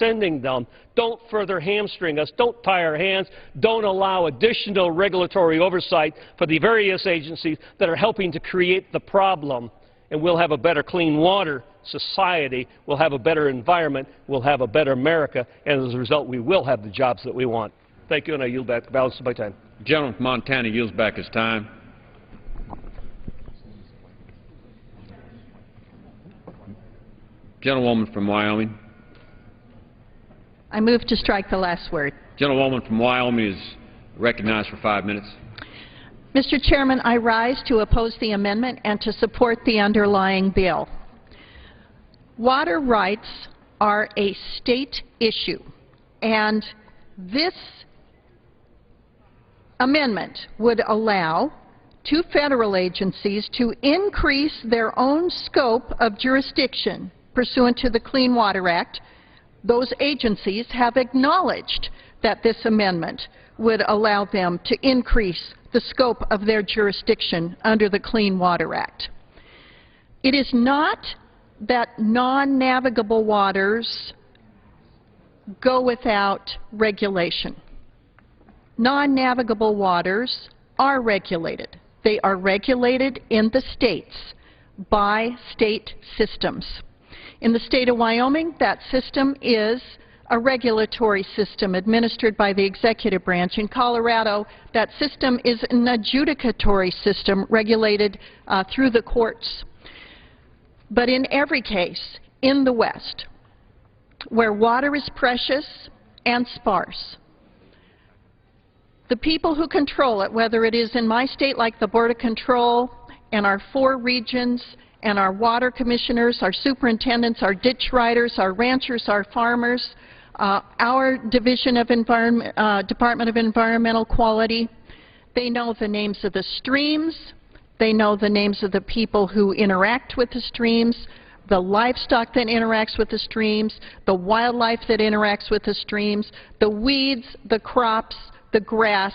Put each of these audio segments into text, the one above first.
extending them. Don't further hamstring us. Don't tie our hands. Don't allow additional regulatory oversight for the various agencies that are helping to create the problem. And we'll have a better clean water society, we'll have a better environment, we'll have a better America, and as a result we will have the jobs that we want. Thank you, and I yield back the balance of my time. The gentleman from Montana yields back his time. Gentlewoman from Wyoming. I move to strike the last word. Gentlewoman from Wyoming is recognized for 5 minutes. Mr. Chairman, I rise to oppose the amendment and to support the underlying bill. Water rights are a state issue, and this amendment would allow two federal agencies to increase their own scope of jurisdiction pursuant to the Clean Water Act. Those agencies have acknowledged that this amendment would allow them to increase the scope of their jurisdiction under the Clean Water Act. It is not that non-navigable waters go without regulation. Non-navigable waters are regulated. They are regulated in the states by state systems. In the state of Wyoming, that system is a regulatory system administered by the executive branch. In Colorado, that system is an adjudicatory system regulated through the courts. But in every case, in the West, where water is precious and sparse, the people who control it, whether it is in my state like the Board of Control and our 4 regions and our water commissioners, our superintendents, our ditch riders, our ranchers, our farmers, our Division of Department of Environmental Quality, they know the names of the streams, they know the names of the people who interact with the streams, the livestock that interacts with the streams, the wildlife that interacts with the streams, the weeds, the crops, the grass.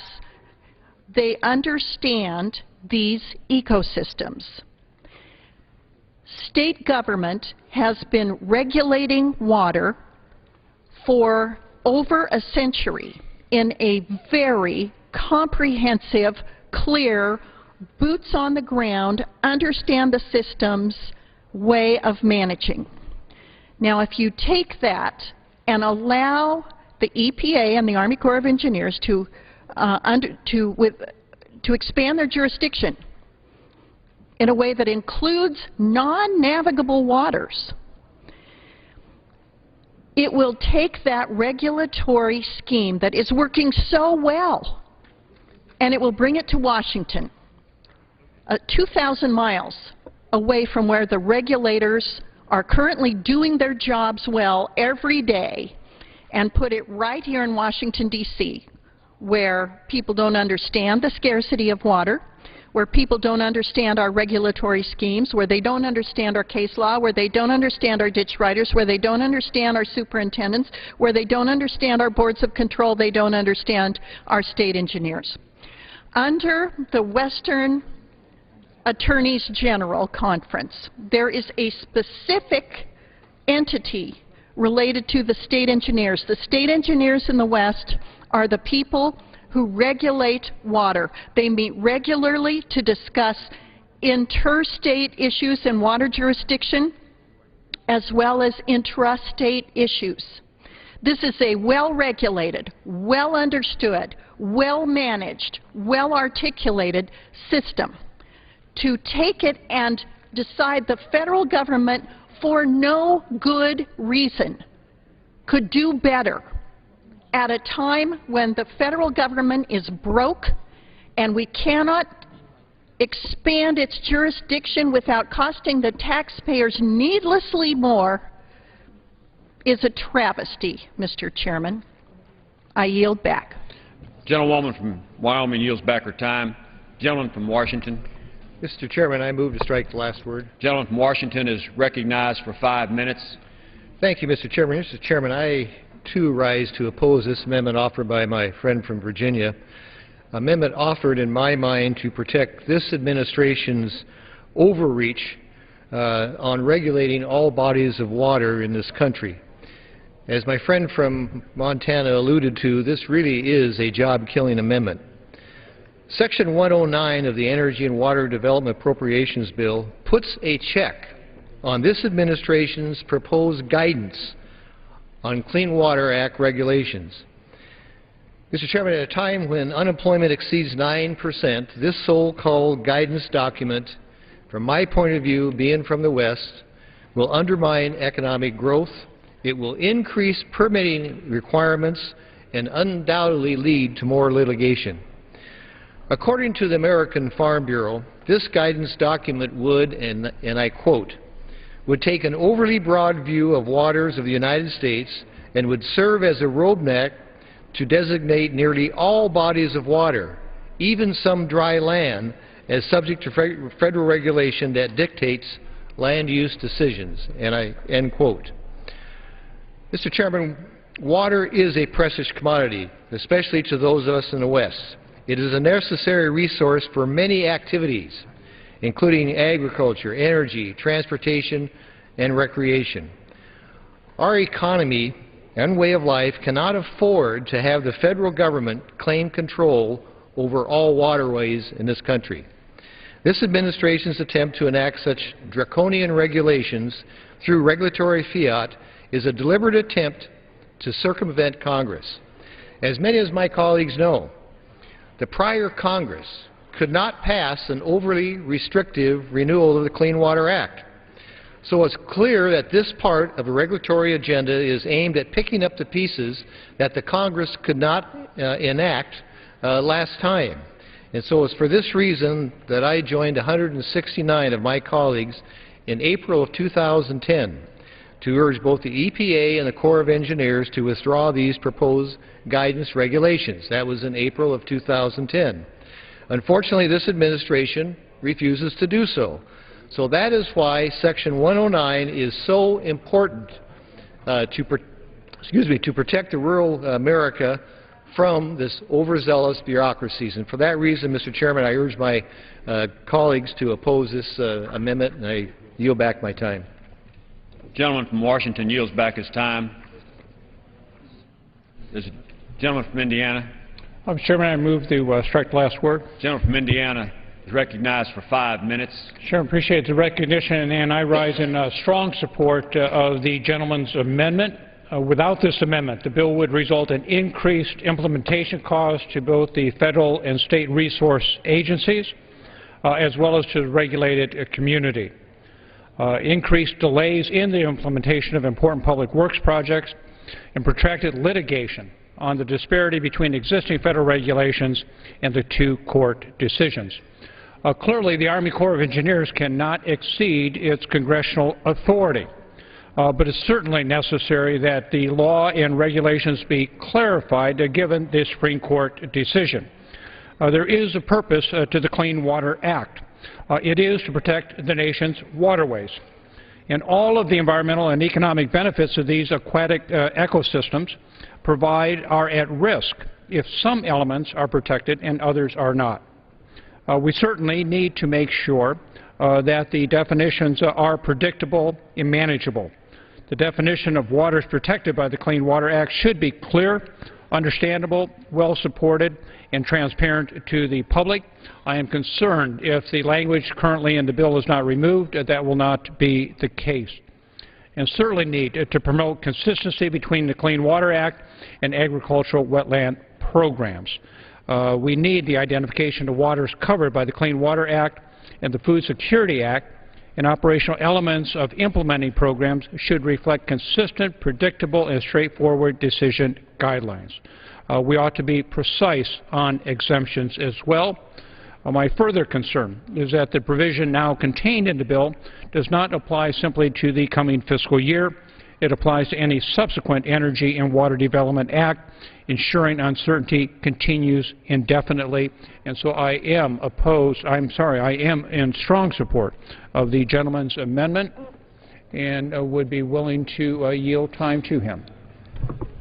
They understand these ecosystems. State government has been regulating water for over a century in a very comprehensive, clear, boots on the ground, understand the systems way of managing. Now, if you take that and allow the EPA and the Army Corps of Engineers to expand their jurisdiction in a way that includes non-navigable waters, it will take that regulatory scheme that is working so well and it will bring it to Washington, 2,000 miles away from where the regulators are currently doing their jobs well every day, and put it right here in Washington, D.C., where people don't understand the scarcity of water, where people don't understand our regulatory schemes, where they don't understand our case law, where they don't understand our ditch riders, where they don't understand our superintendents, where they don't understand our boards of control, they don't understand our state engineers. Under the Western Attorneys General Conference, there is a specific entity related to the state engineers. The state engineers in the West are the people who regulate water. They meet regularly to discuss interstate issues in water jurisdiction as well as intrastate issues. This is a well-regulated, well-understood, well-managed, well-articulated system. To take it and decide the federal government for no good reason could do better at a time when the federal government is broke and we cannot expand its jurisdiction without costing the taxpayers needlessly more, is a travesty, Mr. Chairman. I yield back. Gentlewoman from Wyoming yields back her time. Gentleman from Washington. Mr. Chairman, I move to strike the last word. Gentleman from Washington is recognized for 5 minutes. Thank you, Mr. Chairman. Mr. Chairman, I too rise to oppose this amendment offered by my friend from Virginia. Amendment offered in my mind to protect this administration's overreach on regulating all bodies of water in this country. As my friend from Montana alluded to, this really is a job-killing amendment. Section 109 of the Energy and Water Development Appropriations Bill puts a check on this administration's proposed guidance on Clean Water Act regulations. Mr. Chairman, at a time when unemployment exceeds 9%, this so-called guidance document, from my point of view, being from the West, will undermine economic growth. It will increase permitting requirements and undoubtedly lead to more litigation. According to the American Farm Bureau, this guidance document would, and I quote, would take an overly broad view of waters of the United States and would serve as a roadmap to designate nearly all bodies of water, even some dry land, as subject to federal regulation that dictates land use decisions, and I end quote. Mr. Chairman, water is a precious commodity, especially to those of us in the West. It is a necessary resource for many activities, including agriculture, energy, transportation, and recreation. Our economy and way of life cannot afford to have the federal government claim control over all waterways in this country. This administration's attempt to enact such draconian regulations through regulatory fiat is a deliberate attempt to circumvent Congress. As many of my colleagues know, the prior Congress could not pass an overly restrictive renewal of the Clean Water Act. So it's clear that this part of the regulatory agenda is aimed at picking up the pieces that the Congress could not enact last time. And so it's for this reason that I joined 169 of my colleagues in April of 2010 to urge both the EPA and the Corps of Engineers to withdraw these proposed guidance regulations. That was in April of 2010. Unfortunately, this administration refuses to do so. So that is why Section 109 is so important to protect the rural America from this overzealous bureaucracies. And for that reason, Mr. Chairman, I urge my colleagues to oppose this amendment, and I yield back my time. The gentleman from Washington yields back his time. There's a gentleman from Indiana. Mr. Chairman, I move to strike the last word. The gentleman from Indiana is recognized for 5 minutes. Sure, appreciate the recognition, and I rise in strong support of the gentleman's amendment. Without this amendment, the bill would result in increased implementation costs to both the federal and state resource agencies, as well as to the regulated community. Increased delays in the implementation of important public works projects and protracted litigation on the disparity between existing federal regulations and the two court decisions. Clearly, the Army Corps of Engineers cannot exceed its congressional authority, but it's certainly necessary that the law and regulations be clarified given the Supreme Court decision. There is a purpose to the Clean Water Act. It is to protect the nation's waterways. And all of the environmental and economic benefits of these aquatic ecosystems are at risk if some elements are protected and others are not. We certainly need to make sure that the definitions are predictable and manageable. The definition of waters protected by the Clean Water Act should be clear, understandable, well supported, and transparent to the public. I am concerned if the language currently in the bill is not removed, that will not be the case. And certainly need to promote consistency between the Clean Water Act and agricultural wetland programs. We need the identification of waters covered by the Clean Water Act and the Food Security Act, and operational elements of implementing programs should reflect consistent, predictable, and straightforward decision guidelines. We ought to be precise on exemptions as well. My further concern is that the provision now contained in the bill does not apply simply to the coming fiscal year. It applies to any subsequent Energy and Water Development Act, ensuring uncertainty continues indefinitely. And so I am in strong support of the gentleman's amendment and would be willing to yield time to him.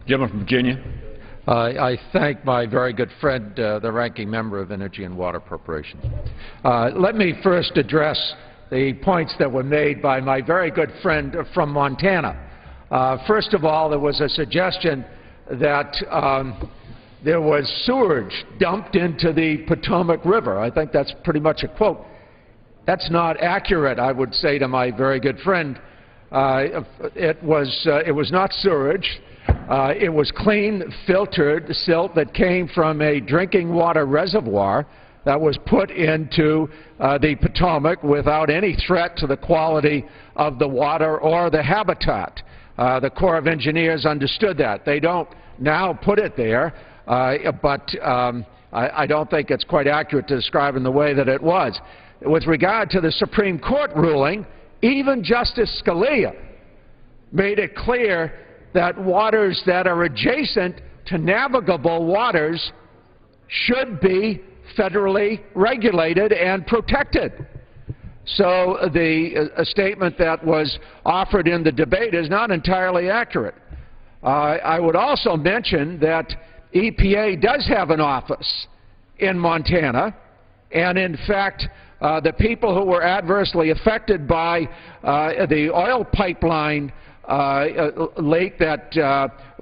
Gentleman from Virginia. I thank my very good friend, the ranking member of Energy and Water Appropriations. Let me first address the points that were made by my very good friend from Montana. First of all, there was a suggestion that there was sewage dumped into the Potomac River. I think that's pretty much a quote. That's not accurate, I would say to my very good friend. It was not sewage. It was clean, filtered silt that came from a drinking water reservoir that was put into the Potomac without any threat to the quality of the water or the habitat. The Corps of Engineers understood that. They don't now put it there, but I don't think it's quite accurate to describe in the way that it was. With regard to the Supreme Court ruling, even Justice Scalia made it clear that waters that are adjacent to navigable waters should be federally regulated and protected. So the statement that was offered in the debate is not entirely accurate. I would also mention that EPA does have an office in Montana, and in fact, the people who were adversely affected by the oil pipeline leak that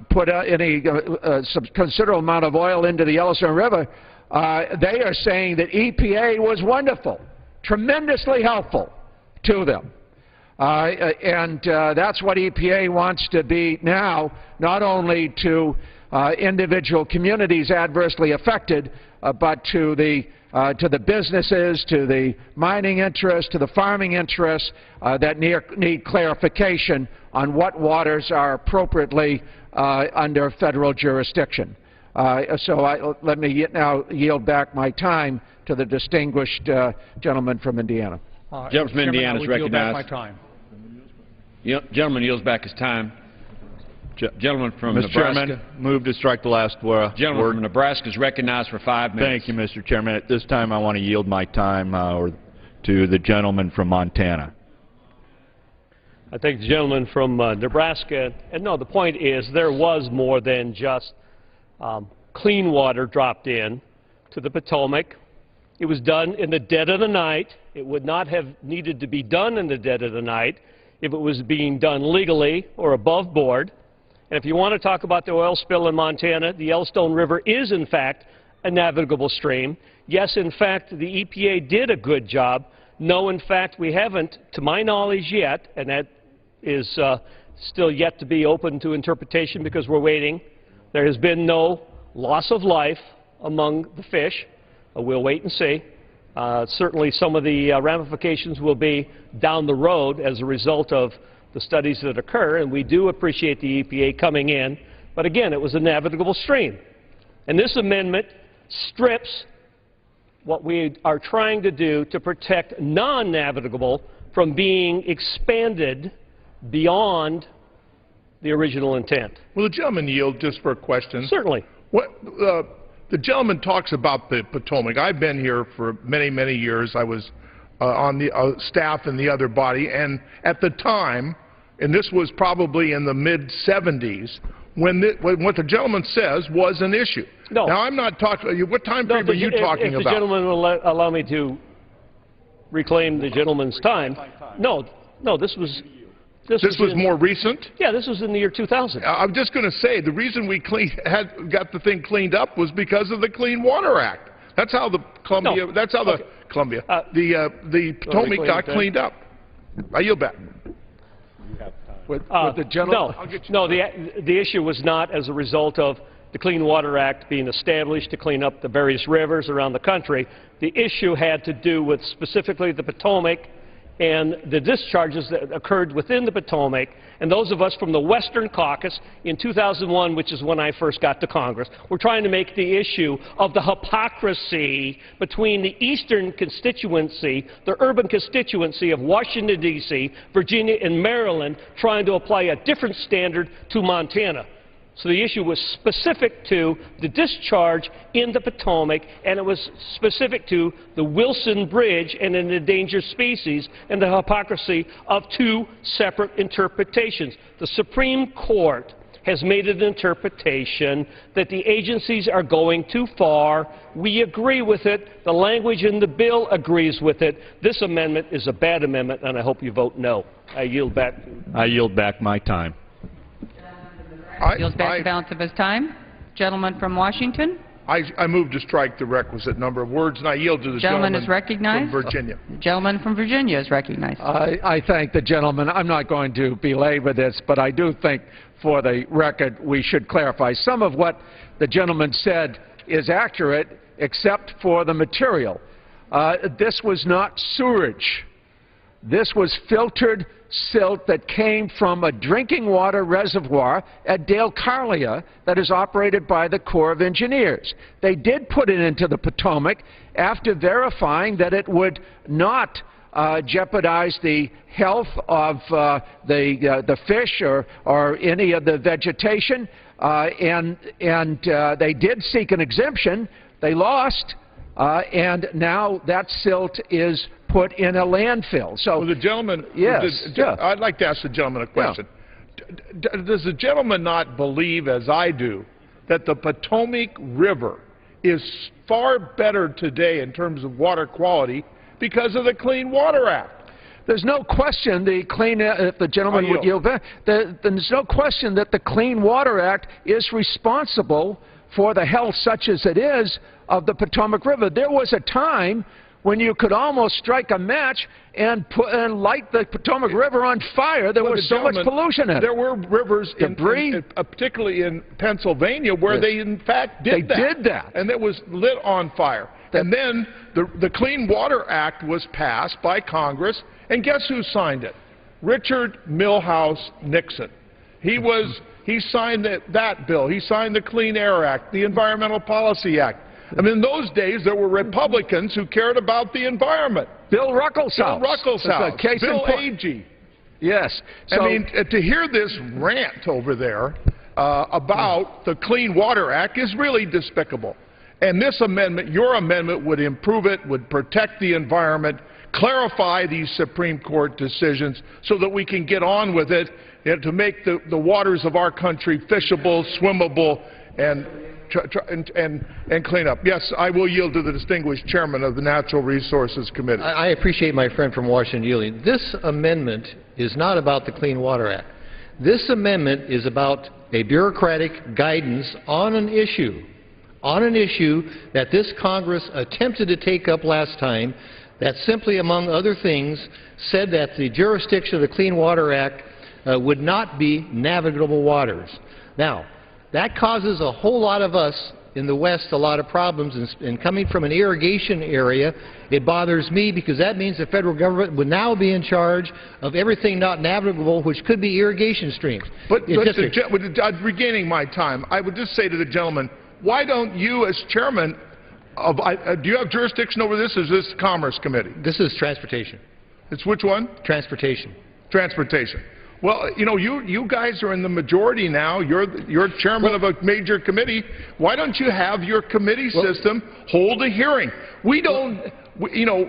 put a considerable amount of oil into the Yellowstone River, they are saying that EPA was wonderful, tremendously helpful to them. And that's what EPA wants to be now, not only to individual communities adversely affected, but to the businesses, to the mining interests, to the farming interests that need clarification on what waters are appropriately under federal jurisdiction. Let me now yield back my time to the distinguished gentleman from Indiana. Gentleman from Indiana is recognized. My time. Gentleman yields back his time. Gentleman from Mr. Nebraska. Chairman, move to strike the last word. Gentleman from Nebraska is recognized for 5 minutes. Thank you, Mr. Chairman. At this time, I want to yield my time to the gentleman from Montana. I thank the gentleman from Nebraska. And no, the point is there was more than just clean water dropped in to the Potomac. It was done in the dead of the night. It would not have needed to be done in the dead of the night if it was being done legally or above board. And if you want to talk about the oil spill in Montana, the Yellowstone River is, in fact, a navigable stream. Yes, in fact, the EPA did a good job. No, in fact, we haven't, to my knowledge yet, and that is still yet to be open to interpretation because we're waiting. There has been no loss of life among the fish. We'll wait and see. Certainly some of the ramifications will be down the road as a result of the studies that occur, and we do appreciate the EPA coming in. But again, it was a navigable stream. And this amendment strips what we are trying to do to protect non-navigable from being expanded beyond the original intent. Will the gentleman yield just for a question? Certainly. The gentleman talks about the Potomac. I've been here for many, many years. I was on the staff in the other body, and at the time, and this was probably in the mid-'70s, when what the gentleman says was an issue. No. Now, I'm not talking. What time frame are you talking about? If the gentleman will allow me to reclaim the gentleman's time. No, this was more recent? Yeah, this was in the year 2000. I'm just going to say the reason we got the thing cleaned up was because of the Clean Water Act. That's how the Columbia. No. That's how the Columbia. The Potomac got cleaned up. I yield back. With the gentleman. No, the issue was not as a result of the Clean Water Act being established to clean up the various rivers around the country. The issue had to do with specifically the Potomac and the discharges that occurred within the Potomac. And those of us from the Western Caucus in 2001, which is when I first got to Congress, were trying to make the issue of the hypocrisy between the Eastern constituency, the urban constituency of Washington, D.C., Virginia, and Maryland, trying to apply a different standard to Montana. So the issue was specific to the discharge in the Potomac, and it was specific to the Wilson Bridge and an endangered species and the hypocrisy of two separate interpretations. The Supreme Court has made an interpretation that the agencies are going too far. We agree with it. The language in the bill agrees with it. This amendment is a bad amendment, and I hope you vote no. I yield back. I yield back my time. Yields back the balance of his time. Gentleman from Washington. I move to strike the requisite number of words, and I yield to the gentleman is recognized. from Virginia. The gentleman from Virginia is recognized. I thank the gentleman. I'm not going to belabor this, but I do think, for the record, we should clarify. Some of what the gentleman said is accurate, except for the material. This was not sewerage. This was filtered silt that came from a drinking water reservoir at Dale Carlia that is operated by the Corps of Engineers. They did put it into the Potomac after verifying that it would not jeopardize the health of the fish or any of the vegetation, and they did seek an exemption. They lost, and now that silt is put in a landfill. So the gentleman, yes, I'd like to ask the gentleman a question. Yeah. Does the gentleman not believe, as I do, that the Potomac River is far better today in terms of water quality because of the Clean Water Act? There's no question if the gentleman would yield back, there's no question that the Clean Water Act is responsible for the health, such as it is, of the Potomac River. There was a time when you could almost strike a match and light the Potomac River on fire. There was so much pollution in it. There were rivers, debris, particularly in Pennsylvania, where they in fact did that. And it was lit on fire. And then the Clean Water Act was passed by Congress, and guess who signed it? Richard Milhouse Nixon. He signed that bill. He signed the Clean Air Act, the Environmental Policy Act. I mean, in those days, there were Republicans who cared about the environment. Bill Ruckelshaus. Bill Agee. Yes. So, I mean, to hear this rant over there about the Clean Water Act is really despicable. And this amendment, your amendment, would improve it, would protect the environment, clarify these Supreme Court decisions so that we can get on with it and to make the waters of our country fishable, swimmable, and clean up. Yes, I will yield to the distinguished chairman of the Natural Resources Committee. I appreciate my friend from Washington yielding. This amendment is not about the Clean Water Act. This amendment is about a bureaucratic guidance on an issue that this Congress attempted to take up last time, that simply, among other things, said that the jurisdiction of the Clean Water Act would not be navigable waters. Now, that causes a whole lot of us in the West a lot of problems, and coming from an irrigation area, it bothers me because that means the federal government would now be in charge of everything not navigable, which could be irrigation streams. Regaining my time, I would just say to the gentleman, why don't you, as chairman of, do you have jurisdiction over this, or is this Commerce Committee? This is Transportation. It's which one? Transportation. Transportation. Well, you know, you guys are in the majority now. You're chairman of a major committee. Why don't you have your committee system hold a hearing? We don't, you know,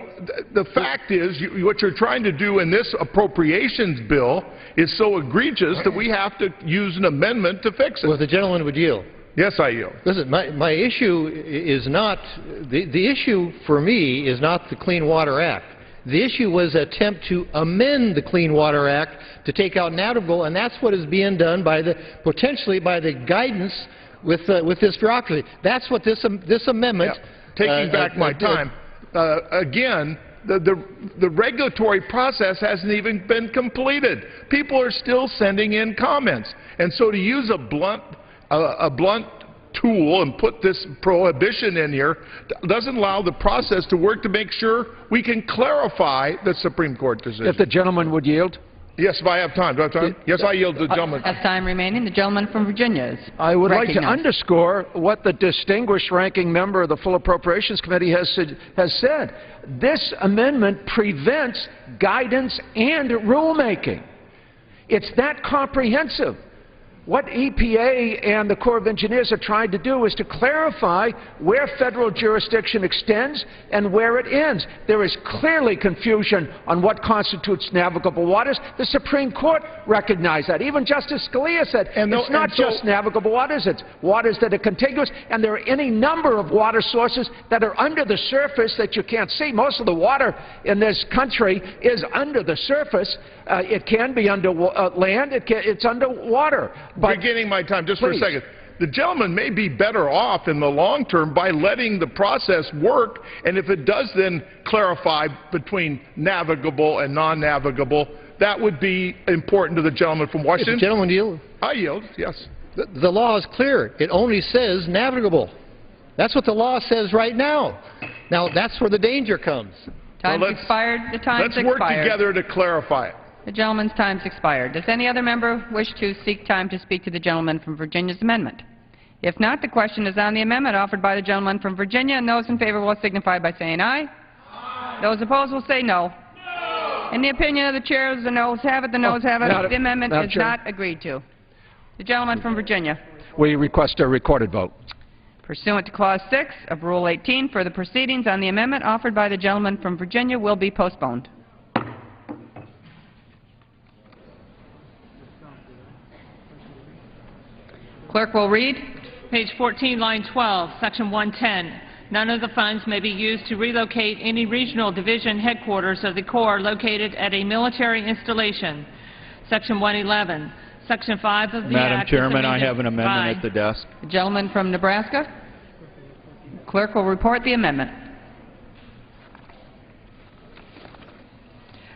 the fact is, what you're trying to do in this appropriations bill is so egregious that we have to use an amendment to fix it. Well, the gentleman would yield. Yes, I yield. Listen, my issue is not, the issue for me is not the Clean Water Act. The issue was an attempt to amend the Clean Water Act to take out navigable, and that's what is being done by potentially by the guidance with this bureaucracy. That's what this amendment. Yeah. Taking back my time, again, the regulatory process hasn't even been completed. People are still sending in comments, and so to use a blunt tool and put this prohibition in here doesn't allow the process to work to make sure we can clarify the Supreme Court decision. If the gentleman would yield. Yes, if I have time. Do I have time? Yes, I yield to the gentleman. Has time remaining. The gentleman from Virginia is I would like to underscore what the distinguished ranking member of the Full Appropriations Committee has said. This amendment prevents guidance and rulemaking. It's that comprehensive. What EPA and the Corps of Engineers are trying to do is to clarify where federal jurisdiction extends and where it ends. There is clearly confusion on what constitutes navigable waters. The Supreme Court recognized that. Even Justice Scalia said it's not just navigable waters, it's waters that are contiguous, and there are any number of water sources that are under the surface that you can't see. Most of the water in this country is under the surface. It can be under land, it's under water. beginning my time, just for a Please. second. The gentleman may be better off in the long term by letting the process work, and if it does then clarify between navigable and non-navigable, that would be important to the gentleman from If Washington. the gentleman yield, I yield, yes. the law is clear. It only says navigable. That's what the law says right now. Now, that's where the danger comes. Time's let's- expired. The time's Let's work expired. together to clarify it. The gentleman's time's expired. Does any other member wish to seek time to speak to the gentleman from Virginia's amendment? If not, the question is on the amendment offered by the gentleman from Virginia, and those in favor will signify by saying aye. Aye. Those opposed will say no. No. In the opinion of the chair, the noes have it. The noes have it. The amendment is not agreed to. The gentleman from Virginia. We request a recorded vote. Pursuant to Clause 6 of Rule 18, further proceedings on the amendment offered by the gentleman from Virginia will be postponed. Clerk will read. Page 14, line 12, Section 110. None of the funds may be used to relocate any regional division headquarters of the Corps located at a military installation. Section 111. Section 5 of the Madam Act Chairman, I is amended have an amendment at the desk. The gentleman from Nebraska. Clerk will report the amendment.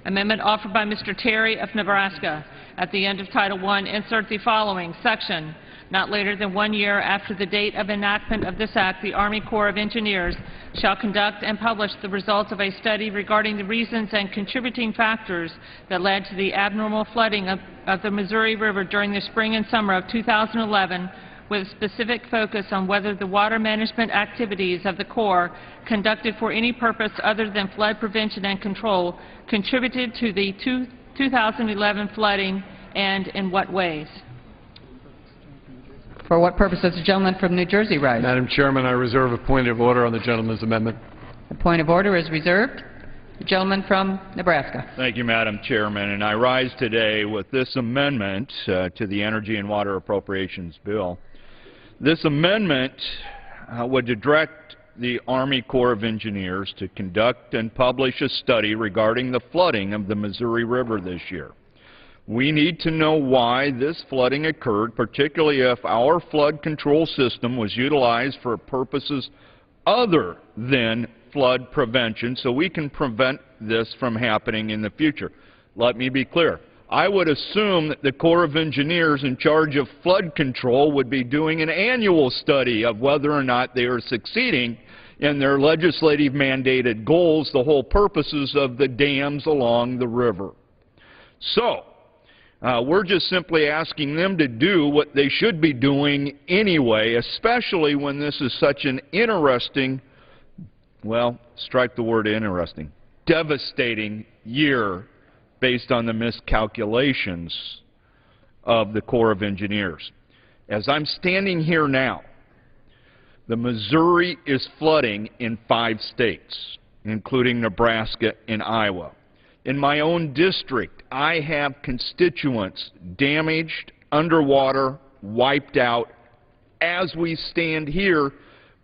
Amendment offered by Mr. Terry of Nebraska. At the end of Title I, insert the following section. Not later than 1 year after the date of enactment of this Act, the Army Corps of Engineers shall conduct and publish the results of a study regarding the reasons and contributing factors that led to the abnormal flooding of the Missouri River during the spring and summer of 2011, with specific focus on whether the water management activities of the Corps conducted for any purpose other than flood prevention and control contributed to the 2011 flooding, and in what ways. For what purpose does the gentleman from New Jersey rise? Madam Chairman, I reserve a point of order on the gentleman's amendment. The point of order is reserved. The gentleman from Nebraska. Thank you, Madam Chairman. And I rise today with this amendment to the Energy and Water Appropriations Bill. This amendment would direct the Army Corps of Engineers to conduct and publish a study regarding the flooding of the Missouri River this year. We need to know why this flooding occurred, particularly if our flood control system was utilized for purposes other than flood prevention, so we can prevent this from happening in the future. Let me be clear. I would assume that the Corps of Engineers in charge of flood control would be doing an annual study of whether or not they are succeeding in their legislative mandated goals, the whole purposes of the dams along the river. So, we're just simply asking them to do what they should be doing anyway, especially when this is such an interesting, well, strike the word interesting, devastating year based on the miscalculations of the Corps of Engineers. As I'm standing here now, the Missouri is flooding in 5 states, including Nebraska and Iowa. In my own district, I have constituents damaged, underwater, wiped out. As we stand here,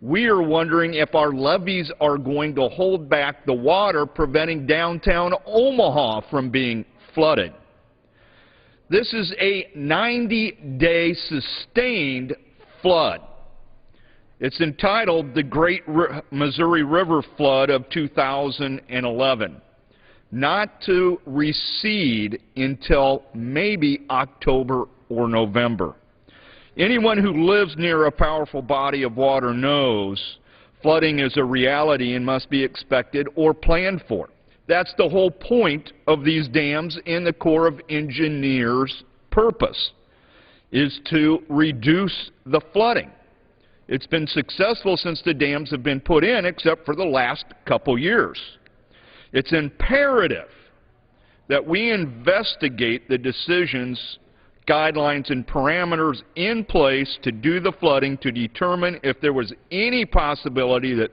we are wondering if our levees are going to hold back the water, preventing downtown Omaha from being flooded. This is a 90-day sustained flood. It's entitled the Great Missouri River Flood of 2011. Not to recede until maybe October or November. Anyone who lives near a powerful body of water knows flooding is a reality and must be expected or planned for. That's the whole point of these dams and the Corps of Engineers' purpose, is to reduce the flooding. It's been successful since the dams have been put in, except for the last couple years. It's imperative that we investigate the decisions, guidelines, and parameters in place to do the flooding to determine if there was any possibility that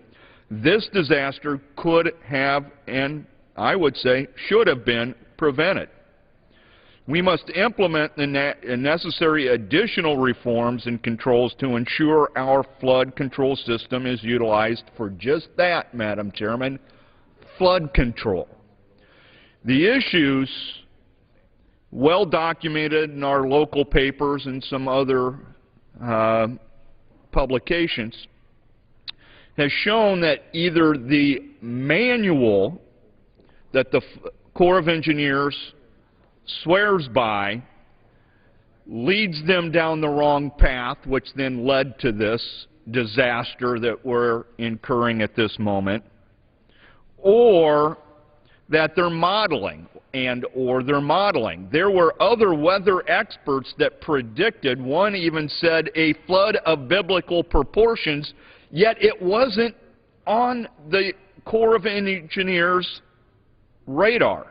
this disaster could have, and I would say should have been, prevented. We must implement the necessary additional reforms and controls to ensure our flood control system is utilized for just that, Madam Chairman, flood control. The issues well documented in our local papers and some other publications, has shown that either the manual that the Corps of Engineers swears by leads them down the wrong path, which then led to this disaster that we're incurring at this moment, or that they're modeling or they're modeling. There were other weather experts that predicted, one even said a flood of biblical proportions, yet it wasn't on the Corps of Engineers' radar.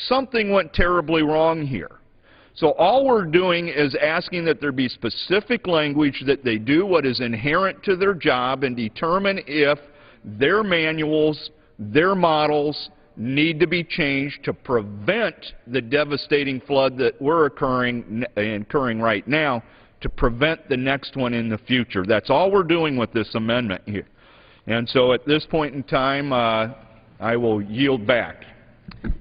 Something went terribly wrong here. So all we're doing is asking that there be specific language, that they do what is inherent to their job and determine if their manuals, their models need to be changed to prevent the devastating flood that we're incurring right now, to prevent the next one in the future. That's all we're doing with this amendment here. And so at this point in time, I will yield back.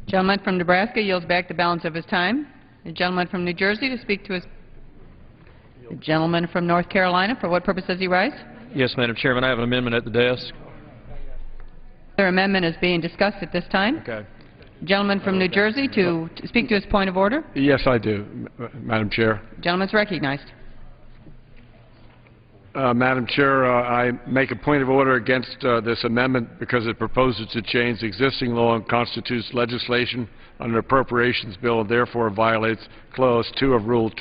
Gentleman from Nebraska yields back the balance of his time. The gentleman from New Jersey to speak to his... The gentleman from North Carolina, for what purpose does he rise? Yes, Madam Chairman, I have an amendment at the desk. Their amendment is being discussed at this time. Okay. Gentleman from New Jersey to speak to his point of order. Yes, I do, Madam Chair. Gentleman's recognized. Madam Chair, I make a point of order against this amendment because it proposes to change existing law and constitutes legislation under Appropriations Bill and therefore violates Clause 2 of Rule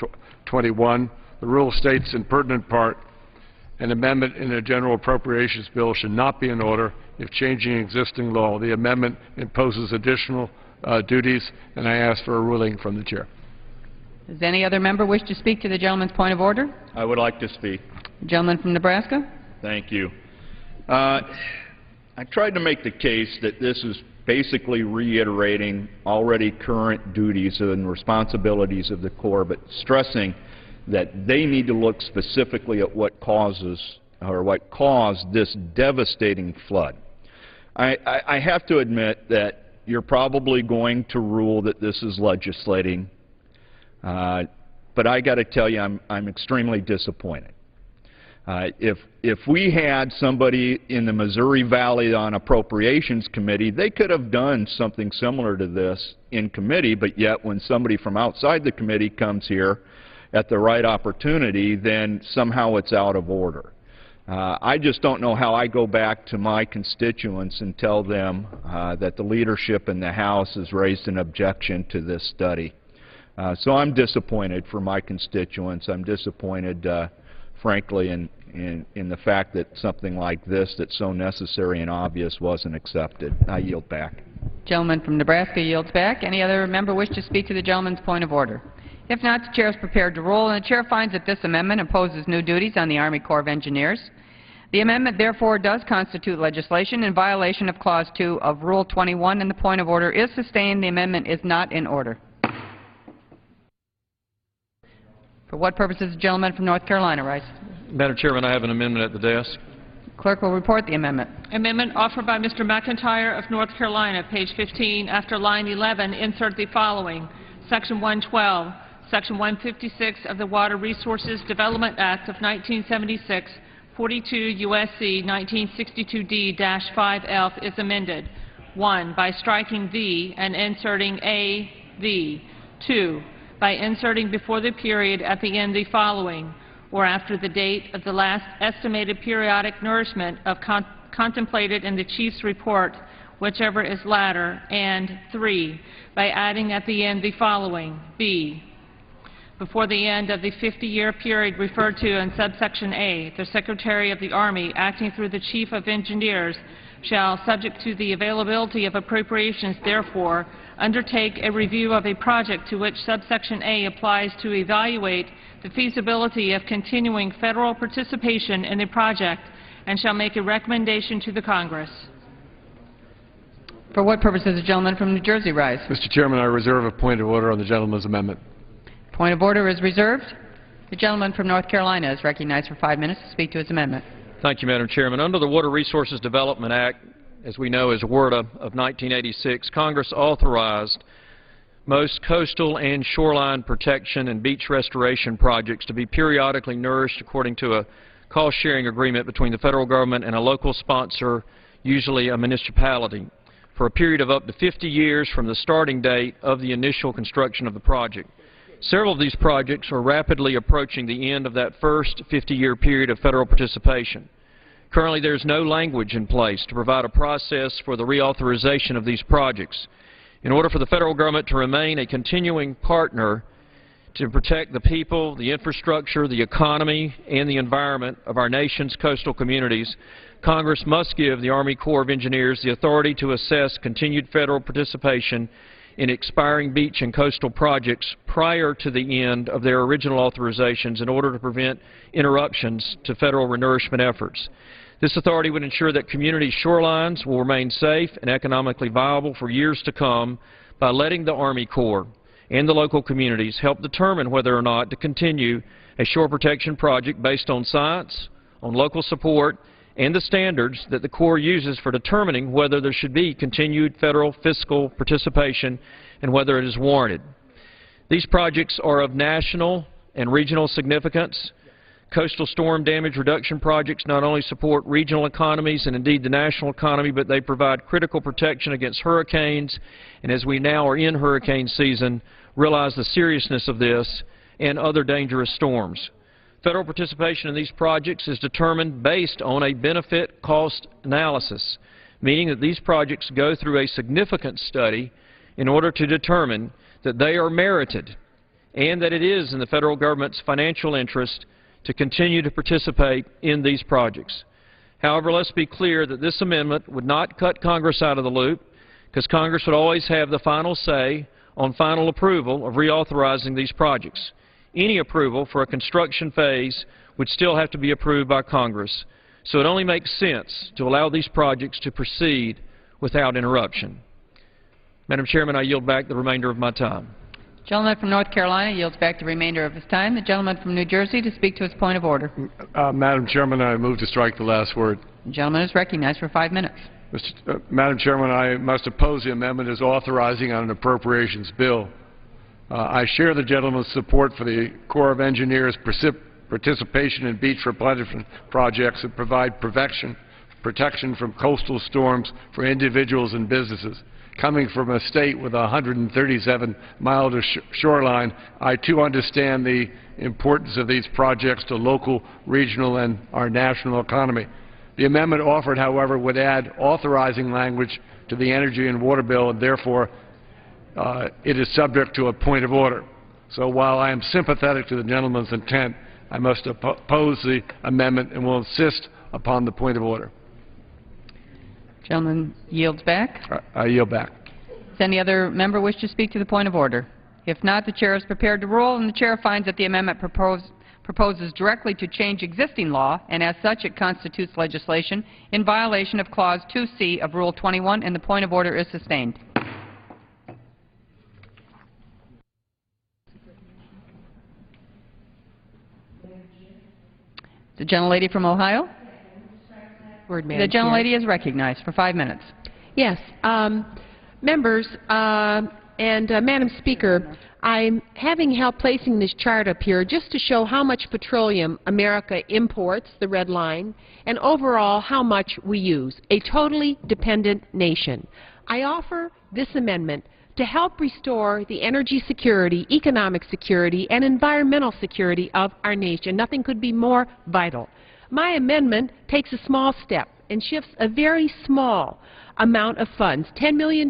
21. The rule states in pertinent part, an amendment in a general appropriations bill should not be in order if changing existing law. The amendment imposes additional duties, and I ask for a ruling from the Chair. Does any other member wish to speak to the gentleman's point of order? I would like to speak. The gentleman from Nebraska. Thank you. I tried to make the case that this is basically reiterating already current duties and responsibilities of the Corps, but stressing that they need to look specifically at what causes or what caused this devastating flood. I have to admit that you're probably going to rule that this is legislating, but I got to tell you, I'm extremely disappointed. If we had somebody in the Missouri Valley on Appropriations Committee, they could have done something similar to this in committee, but yet when somebody from outside the committee comes here at the right opportunity, then somehow it's out of order. I just don't know how I go back to my constituents and tell them that the leadership in the House has raised an objection to this study. So I'm disappointed for my constituents. I'm disappointed, frankly, in the fact that something like this that's so necessary and obvious wasn't accepted. I yield back. Gentleman from Nebraska yields back. Any other member wish to speak to the gentleman's point of order? If not, the Chair is prepared to rule, and the Chair finds that this amendment imposes new duties on the Army Corps of Engineers. The amendment, therefore, does constitute legislation in violation of Clause 2 of Rule 21, and the point of order is sustained. The amendment is not in order. For what purpose does the gentleman from North Carolina rise? Madam Chairman, I have an amendment at the desk. Clerk will report the amendment. Amendment offered by Mr. McIntyre of North Carolina, page 15, after line 11, insert the following. Section 112, Section 156 of the Water Resources Development Act of 1976, 42 U.S.C. 1962d-5F is amended. 1. By striking the and inserting a, the. 2. By inserting before the period at the end the following, or after the date of the last estimated periodic nourishment of contemplated in the Chief's report, whichever is latter, and 3. By adding at the end the following, b. Before the end of the 50-year period referred to in subsection A, the Secretary of the Army, acting through the Chief of Engineers, shall, subject to the availability of appropriations, therefore, undertake a review of a project to which subsection A applies to evaluate the feasibility of continuing federal participation in the project and shall make a recommendation to the Congress. For what purpose does the gentleman from New Jersey rise? Mr. Chairman, I reserve a point of order on the gentleman's amendment. Point of order is reserved. The gentleman from North Carolina is recognized for 5 minutes to speak to his amendment. Thank you, Madam Chairman. Under the Water Resources Development Act, as we know, is WRDA of 1986, Congress authorized most coastal and shoreline protection and beach restoration projects to be periodically nourished according to a cost-sharing agreement between the federal government and a local sponsor, usually a municipality, for a period of up to 50 years from the starting date of the initial construction of the project. Several of these projects are rapidly approaching the end of that first 50-year period of federal participation. Currently, there is no language in place to provide a process for the reauthorization of these projects. In order for the federal government to remain a continuing partner to protect the people, the infrastructure, the economy, and the environment of our nation's coastal communities, Congress must give the Army Corps of Engineers the authority to assess continued federal participation in expiring beach and coastal projects prior to the end of their original authorizations in order to prevent interruptions to federal renourishment efforts. This authority would ensure that community shorelines will remain safe and economically viable for years to come by letting the Army Corps and the local communities help determine whether or not to continue a shore protection project based on science, on local support, and the standards that the Corps uses for determining whether there should be continued federal fiscal participation and whether it is warranted. These projects are of national and regional significance. Coastal storm damage reduction projects not only support regional economies and indeed the national economy, but they provide critical protection against hurricanes, and as we now are in hurricane season, realize the seriousness of this and other dangerous storms. Federal participation in these projects is determined based on a benefit-cost analysis, meaning that these projects go through a significant study in order to determine that they are merited and that it is in the federal government's financial interest to continue to participate in these projects. However, let's be clear that this amendment would not cut Congress out of the loop, because Congress would always have the final say on final approval of reauthorizing these projects. Any approval for a construction phase would still have to be approved by Congress, so it only makes sense to allow these projects to proceed without interruption. Madam Chairman, I yield back the remainder of my time. The gentleman from North Carolina yields back the remainder of his time. The gentleman from New Jersey to speak to his point of order. Madam Chairman, I move to strike the last word. The gentleman is recognized for 5 minutes. Madam Chairman, I must oppose the amendment as authorizing on an appropriations bill. I share the gentleman's support for the Corps of Engineers' participation in beach replenishment projects that provide protection from coastal storms for individuals and businesses. Coming from a state with a 137-mile shoreline, I too understand the importance of these projects to local, regional, and our national economy. The amendment offered, however, would add authorizing language to the energy and water bill, and therefore it is subject to a point of order. So while I am sympathetic to the gentleman's intent, I must oppose the amendment and will insist upon the point of order. Gentleman yields back. I yield back. Does any other member wish to speak to the point of order? If not, the chair is prepared to rule, and the chair finds that the amendment proposes directly to change existing law, and as such it constitutes legislation in violation of Clause 2C of Rule 21, and the point of order is sustained. The gentlelady from Ohio. The gentlelady is recognized for 5 minutes. Yes. Members and Madam Speaker, I'm having help placing this chart up here just to show how much petroleum America imports, the red line, and overall how much we use, a totally dependent nation. I offer this amendment to help restore the energy security, economic security, and environmental security of our nation. Nothing could be more vital. My amendment takes a small step and shifts a very small amount of funds, $10 million,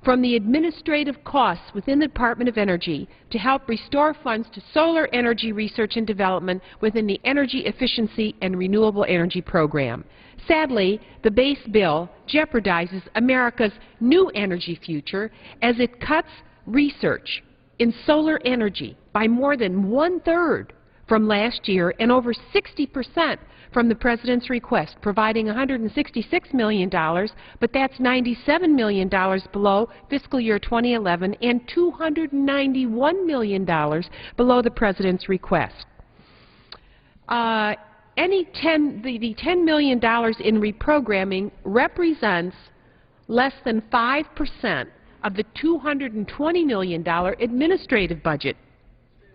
from the administrative costs within the Department of Energy to help restore funds to solar energy research and development within the Energy Efficiency and Renewable Energy Program. Sadly, the base bill jeopardizes America's new energy future as it cuts research in solar energy by more than 1/3 from last year and over 60% from the President's request, providing $166 million, but that's $97 million below fiscal year 2011 and $291 million below the President's request. The $10 million in reprogramming represents less than 5% of the $220 million administrative budget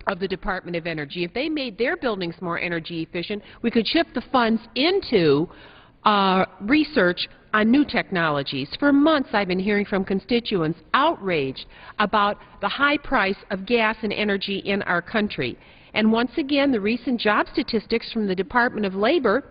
of the Department of Energy. If they made their buildings more energy efficient, we could shift the funds into research on new technologies. For months I've been hearing from constituents outraged about the high price of gas and energy in our country. And once again, the recent job statistics from the Department of Labor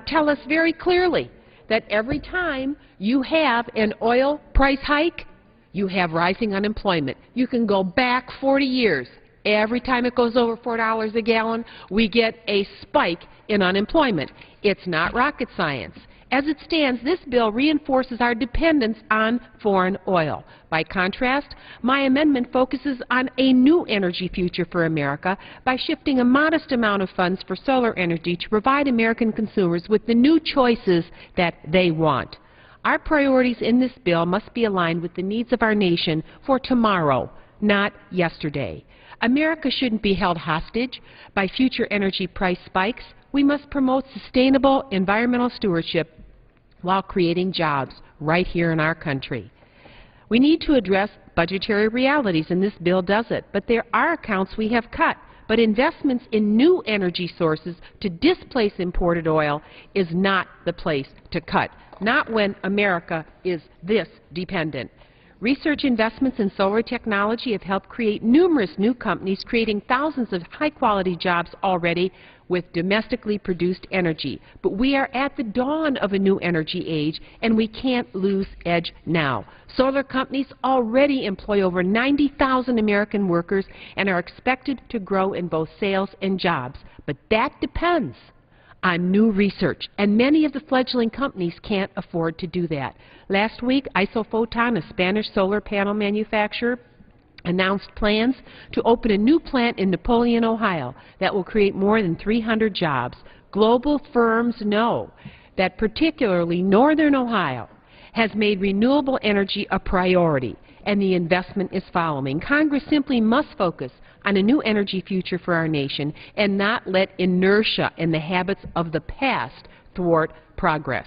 tell us very clearly that every time you have an oil price hike, you have rising unemployment. You can go back 40 years. Every time it goes over $4 a gallon, we get a spike in unemployment. It's not rocket science. As it stands, this bill reinforces our dependence on foreign oil. By contrast, my amendment focuses on a new energy future for America by shifting a modest amount of funds for solar energy to provide American consumers with the new choices that they want. Our priorities in this bill must be aligned with the needs of our nation for tomorrow, not yesterday. America shouldn't be held hostage by future energy price spikes. We must promote sustainable environmental stewardship while creating jobs right here in our country. We need to address budgetary realities, and this bill does it. But there are accounts we have cut. But investments in new energy sources to displace imported oil is not the place to cut, not when America is this dependent. Research investments in solar technology have helped create numerous new companies, creating thousands of high-quality jobs already with domestically produced energy. But we are at the dawn of a new energy age, and we can't lose edge now. Solar companies already employ over 90,000 American workers and are expected to grow in both sales and jobs. But that depends on new research, and many of the fledgling companies can't afford to do that. Last week, Isophoton, a Spanish solar panel manufacturer, announced plans to open a new plant in Napoleon, Ohio, that will create more than 300 jobs. Global firms know that particularly Northern Ohio has made renewable energy a priority, and the investment is following. Congress simply must focus on a new energy future for our nation and not let inertia and the habits of the past thwart progress.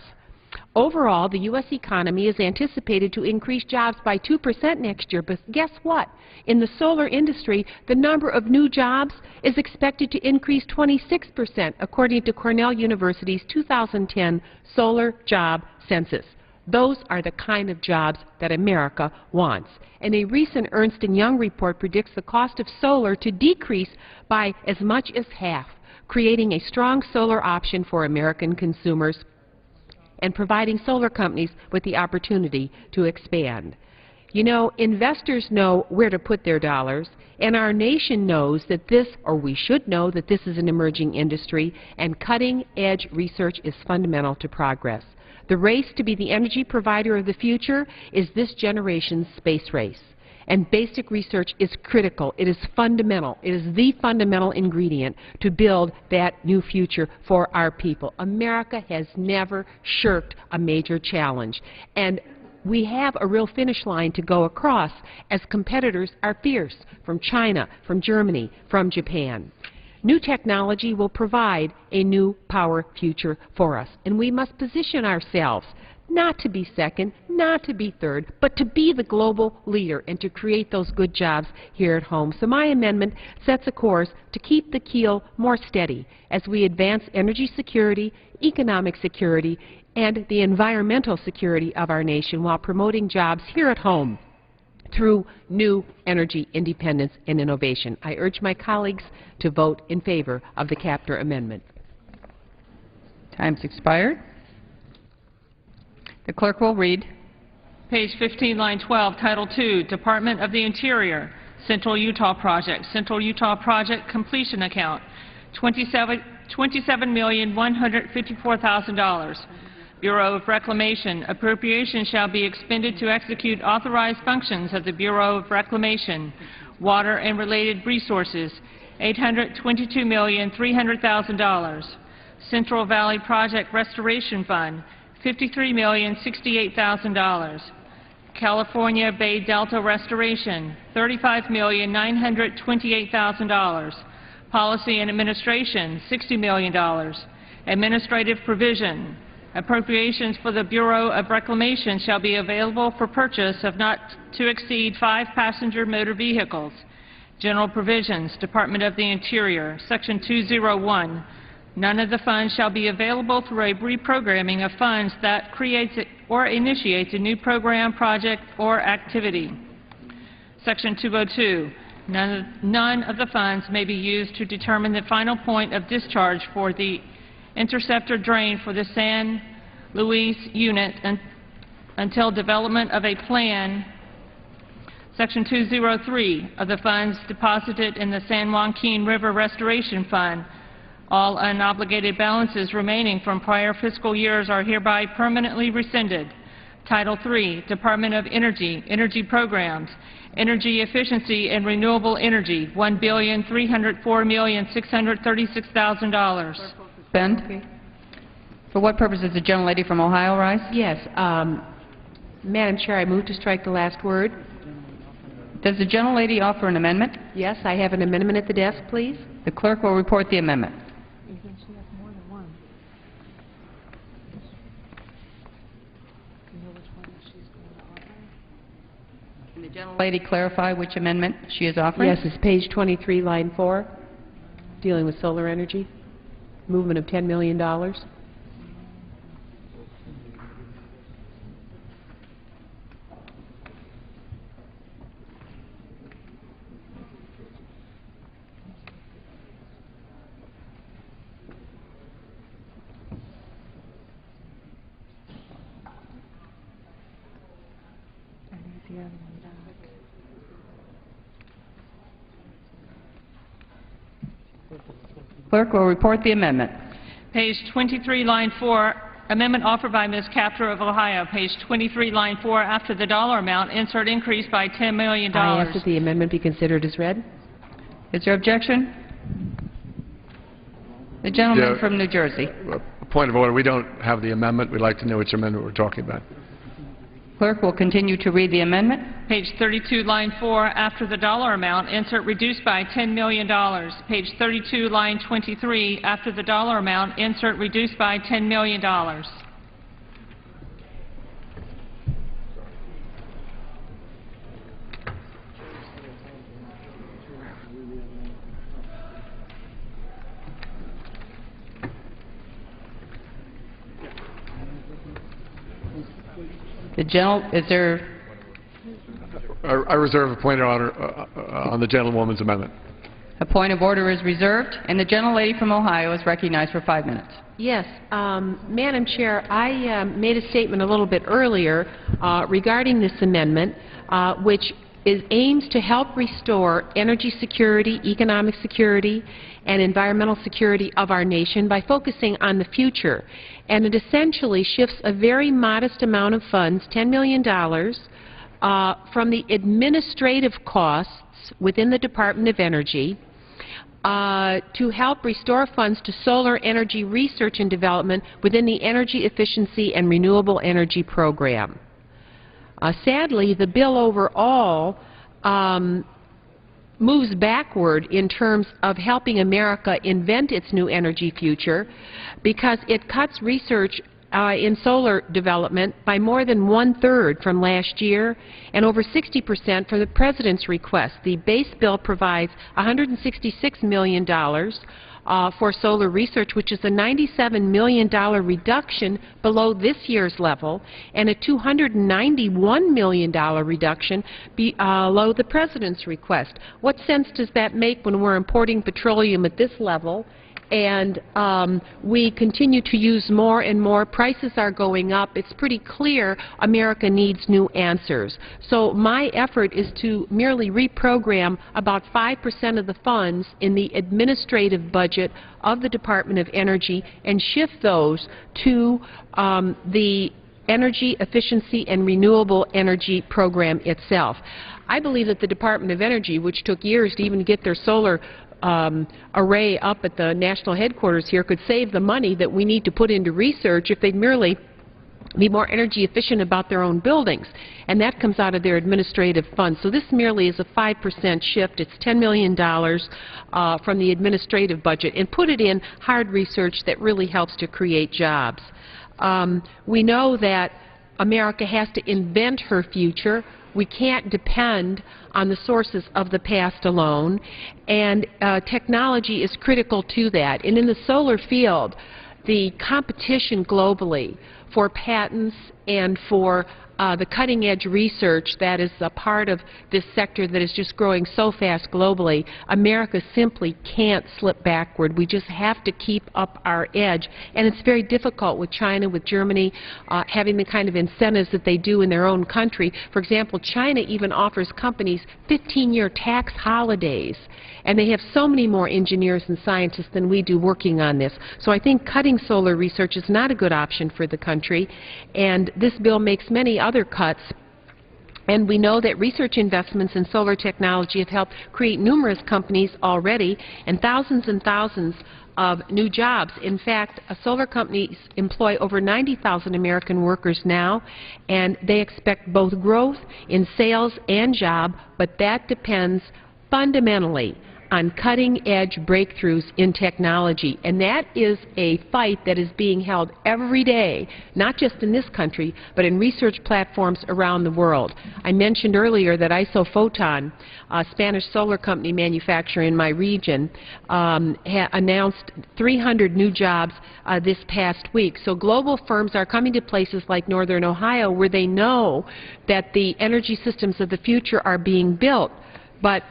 Overall, the U.S. economy is anticipated to increase jobs by 2% next year, but guess what? In the solar industry, the number of new jobs is expected to increase 26%, according to Cornell University's 2010 Solar Job Census. Those are the kind of jobs that America wants. And a recent Ernst & Young report predicts the cost of solar to decrease by as much as half, creating a strong solar option for American consumers and providing solar companies with the opportunity to expand. You know, investors know where to put their dollars, and our nation knows that this, or we should know that this is an emerging industry, and cutting-edge research is fundamental to progress. The race to be the energy provider of the future is this generation's space race. And basic research is critical. It is fundamental. It is the fundamental ingredient to build that new future for our people. America has never shirked a major challenge. And we have a real finish line to go across as competitors are fierce from China, from Germany, from Japan. New technology will provide a new power future for us, and we must position ourselves not to be second, not to be third, but to be the global leader and to create those good jobs here at home. So my amendment sets a course to keep the keel more steady as we advance energy security, economic security, and the environmental security of our nation while promoting jobs here at home through new energy independence and innovation. I urge my colleagues to vote in favor of the Capter Amendment. Time's expired. The clerk will read. Page 15, line 12, Title II, Department of the Interior, Central Utah Project, Central Utah Project Completion Account, $27,154,000. Bureau of Reclamation, appropriations shall be expended to execute authorized functions of the Bureau of Reclamation. Water and related resources, $822,300,000. Central Valley Project Restoration Fund, $53,068,000. California Bay Delta Restoration, $35,928,000. Policy and Administration, $60 million. Administrative Provision, Appropriations for the Bureau of Reclamation shall be available for purchase of not to exceed 5 passenger motor vehicles. General Provisions, Department of the Interior, Section 201. None of the funds shall be available through a reprogramming of funds that creates or initiates a new program, project, or activity. Section 202. None of the funds may be used to determine the final point of discharge for the interceptor drain for the San Luis unit until development of a plan. Section 203 of the funds deposited in the San Joaquin River Restoration Fund. All unobligated balances remaining from prior fiscal years are hereby permanently rescinded. Title III, Department of Energy, Energy Programs, Energy Efficiency and Renewable Energy, $1,304,636,000. Spend. Okay. For what purpose does the gentlelady from Ohio rise? Yes. Madam Chair, I move to strike the last word. Does the gentlelady offer an amendment? Yes, I have an amendment at the desk, please. The clerk will report the amendment. Can the gentlelady clarify which amendment she is offering? Yes, it's page 23, line 4, dealing with solar energy, movement of $10 million. Clerk will report the amendment. Page 23, line 4, amendment offered by Ms. Captor of Ohio. Page 23, line 4, after the dollar amount, insert increase by $10 million. I ask that the amendment be considered as read. Is there objection? The gentleman from New Jersey. A point of order. We don't have the amendment. We'd like to know which amendment we're talking about. Clerk will continue to read the amendment. Page 32, line 4, after the dollar amount, insert reduced by $10 million. Page 32, line 23, after the dollar amount, insert reduced by $10 million. Is there? I reserve a point of order on the gentlewoman's amendment. A point of order is reserved, and the gentlelady from Ohio is recognized for 5 minutes. Yes, Madam Chair, I made a statement a little bit earlier regarding this amendment, which aims to help restore energy security, economic security, and environmental security of our nation by focusing on the future. And it essentially shifts a very modest amount of funds, $10 million, from the administrative costs within the Department of Energy to help restore funds to solar energy research and development within the Energy Efficiency and Renewable Energy Program. Sadly, the bill overall moves backward in terms of helping America invent its new energy future because it cuts research in solar development by more than 1/3 from last year and over 60% for the President's request. The base bill provides $166 million for solar research, which is a $97 million reduction below this year's level and a $291 million reduction below the President's request. What sense does that make when we're importing petroleum at this level and we continue to use more and more? Prices are going up. It's pretty clear America needs new answers. So my effort is to merely reprogram about 5% of the funds in the administrative budget of the Department of Energy and shift those to the Energy Efficiency and Renewable Energy Program itself. I believe that the Department of Energy, which took years to even get their solar array up at the national headquarters here, could save the money that we need to put into research if they'd merely be more energy efficient about their own buildings, and that comes out of their administrative funds. So this merely is a 5% shift. It's $10 million from the administrative budget and put it in hard research that really helps to create jobs. We know that America has to invent her future. We can't depend on the sources of the past alone, and technology is critical to that. And in the solar field, the competition globally for patents and for the cutting-edge research that is a part of this sector that is just growing so fast globally, America simply can't slip backward. We just have to keep up our edge. And it's very difficult with China, with Germany, having the kind of incentives that they do in their own country. For example, China even offers companies 15-year tax holidays. And they have so many more engineers and scientists than we do working on this. So I think cutting solar research is not a good option for the country. And this bill makes many other cuts. And we know that research investments in solar technology have helped create numerous companies already and thousands of new jobs. In fact, solar companies employ over 90,000 American workers now, and they expect both growth in sales and job, but that depends fundamentally on cutting-edge breakthroughs in technology. And that is a fight that is being held every day, not just in this country, but in research platforms around the world. I mentioned earlier that Isophoton, a Spanish solar company manufacturer in my region, announced 300 new jobs this past week. So global firms are coming to places like Northern Ohio where they know that the energy systems of the future are being built. But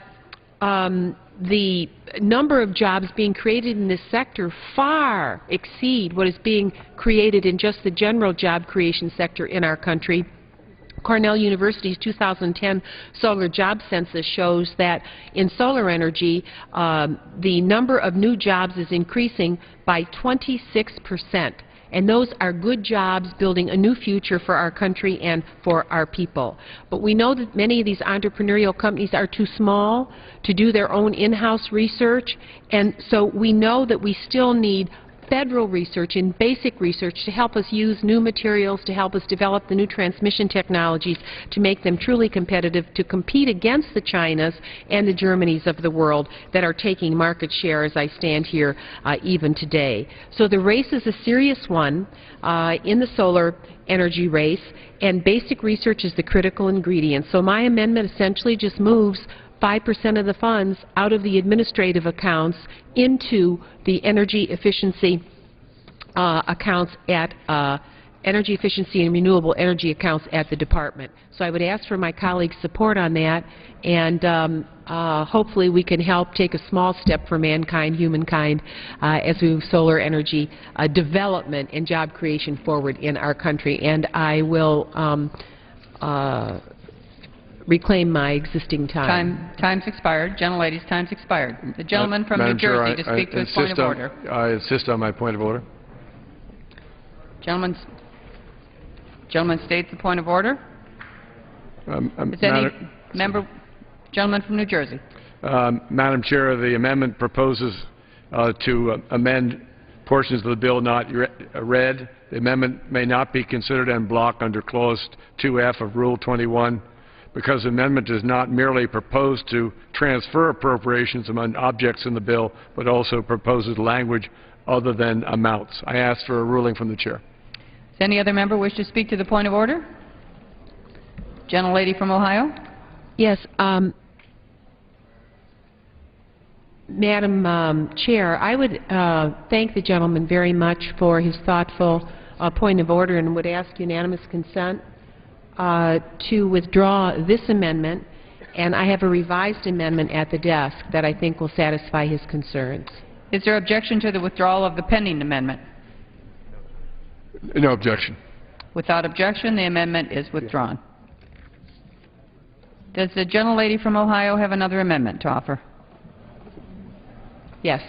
the number of jobs being created in this sector far exceed what is being created in just the general job creation sector in our country. Cornell University's 2010 solar job census shows that in solar energy, the number of new jobs is increasing by 26%. And those are good jobs building a new future for our country and for our people. But we know that many of these entrepreneurial companies are too small to do their own in-house research, and so we know that we still need federal research and basic research to help us use new materials, to help us develop the new transmission technologies, to make them truly competitive, to compete against the Chinas and the Germanys of the world that are taking market share as I stand here even today. So the race is a serious one in the solar energy race, and basic research is the critical ingredient. So my amendment essentially just moves 5% of the funds out of the administrative accounts into the energy efficiency accounts at energy efficiency and renewable energy accounts at the department. So I would ask for my colleagues' support on that, and hopefully we can help take a small step for mankind, humankind, as we move solar energy development and job creation forward in our country. And I will reclaim my existing time. Time's expired. Gentlelady's time's expired. The gentleman from New Jersey to speak to his point of order. I insist on my point of order. Gentleman states the point of order. Is any member, gentleman from New Jersey? Madam Chair, the amendment proposes to amend portions of the bill not read. The amendment may not be considered en bloc under Clause 2F of Rule 21. Because the amendment does not merely propose to transfer appropriations among objects in the bill, but also proposes language other than amounts. I ask for a ruling from the Chair. Does any other member wish to speak to the point of order? Gentlelady from Ohio. Yes. Madam Chair, I would thank the gentleman very much for his thoughtful point of order and would ask unanimous consent to withdraw this amendment, and I have a revised amendment at the desk that I think will satisfy his concerns. Is there objection to the withdrawal of the pending amendment? No objection. Without objection, the amendment is withdrawn. Does the gentlelady from Ohio have another amendment to offer? Yes.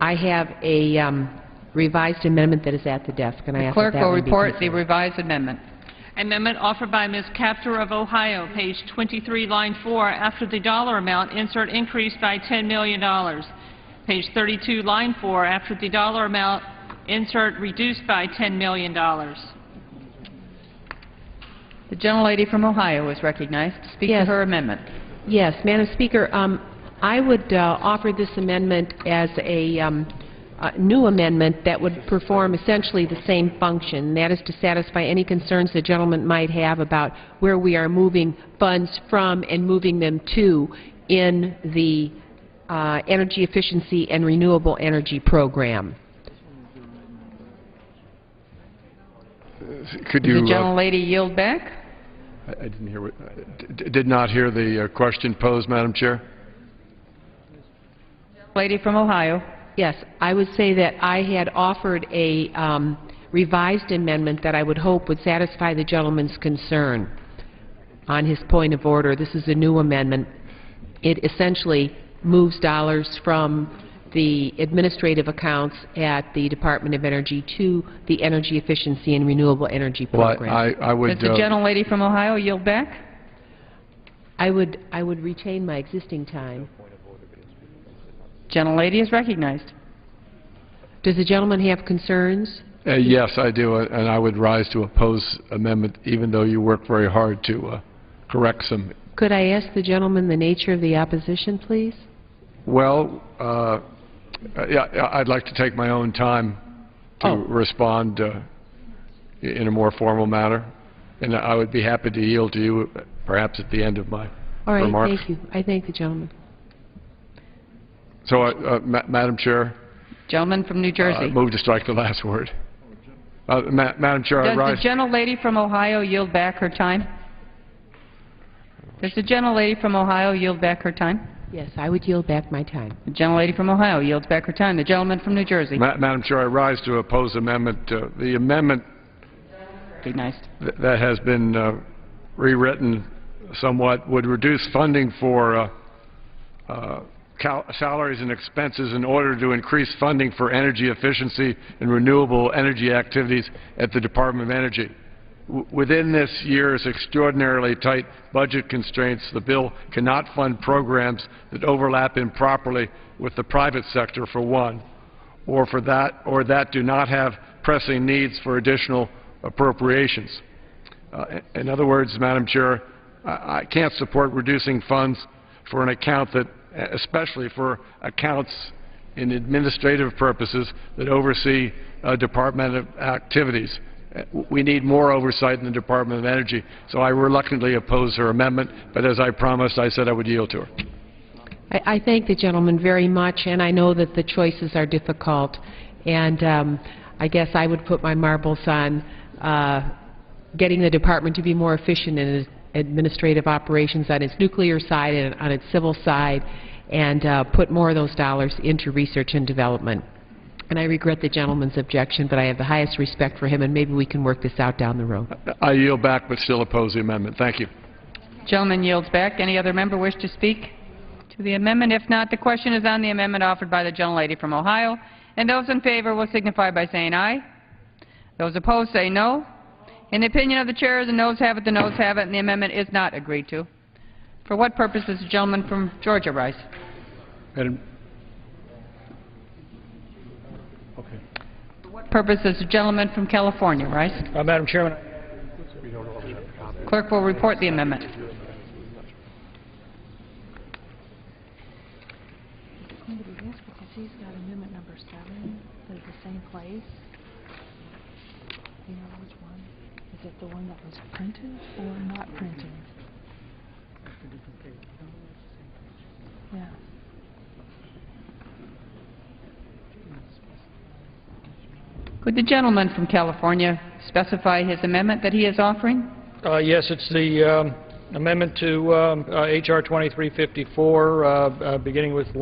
I have a revised amendment that is at the desk, and I ask that that the clerk will report the considered. revised amendment. Amendment offered by Ms. Captor of Ohio, page 23, line 4. After the dollar amount, insert increased by $10 million. Page 32, line 4. After the dollar amount, insert reduced by $10 million. The gentlelady from Ohio is recognized to speak to her amendment. Yes, Madam Speaker, I would offer this amendment as a new amendment that would perform essentially the same function, and that is to satisfy any concerns the gentleman might have about where we are moving funds from and moving them to in the energy efficiency and renewable energy program. Could you... The gentlelady yield back? I didn't hear what... did not hear the question posed, Madam Chair. Lady from Ohio. Yes, I would say that I had offered a revised amendment that I would hope would satisfy the gentleman's concern on his point of order. This is a new amendment. It essentially moves dollars from the administrative accounts at the Department of Energy to the energy efficiency and renewable energy program. Well, I would... Does the gentlelady from Ohio yield back? I would retain my existing time. Gentlelady is recognized. Does the gentleman have concerns? Yes, I do, and I would rise to oppose amendment, even though you work very hard to correct some. Could I ask the gentleman the nature of the opposition, please? Well, yeah, I'd like to take my own time to respond in a more formal manner, and I would be happy to yield to you, perhaps at the end of my remarks. All right, thank you. I thank the gentleman. So, Madam Chair. Gentleman from New Jersey. Move to strike the last word. Madam Chair, I rise. Does the gentlelady from Ohio yield back her time? Does the gentlelady from Ohio yield back her time? Yes, I would yield back my time. The gentlelady from Ohio yields back her time. The gentleman from New Jersey. Madam Chair, I rise to oppose amendment. The amendment that has been rewritten somewhat would reduce funding for salaries and expenses in order to increase funding for energy efficiency and renewable energy activities at the Department of Energy. Within this year's extraordinarily tight budget constraints, the bill cannot fund programs that overlap improperly with the private sector, for one, or that do not have pressing needs for additional appropriations. In other words, Madam Chair, I can't support reducing funds for an account that, especially for accounts in administrative purposes that oversee departmental activities. We need more oversight in the Department of Energy, so I reluctantly oppose her amendment, but as I promised, I said I would yield to her. I thank the gentleman very much, and I know that the choices are difficult, and I guess I would put my marbles on getting the department to be more efficient in its administrative operations on its nuclear side and on its civil side, and put more of those dollars into research and development. And I regret the gentleman's objection, but I have the highest respect for him, and maybe we can work this out down the road. I yield back, but still oppose the amendment. Thank you. Gentleman yields back. Any other member wish to speak to the amendment? If not, the question is on the amendment offered by the gentlelady from Ohio, and those in favor will signify by saying aye. Those opposed say no. In the opinion of the chair, the noes have it, and the amendment is not agreed to. For what purpose does the gentleman from Georgia rise? Madam. For what purpose does the gentleman from California rise? Madam Chairman. Clerk will report the amendment. He's got amendment number 7 at the same place. You know which one? Is it the one that was printed or not printed? Yeah. Could the gentleman from California specify his amendment that he is offering? Yes, it's the amendment to H.R. 2354, beginning with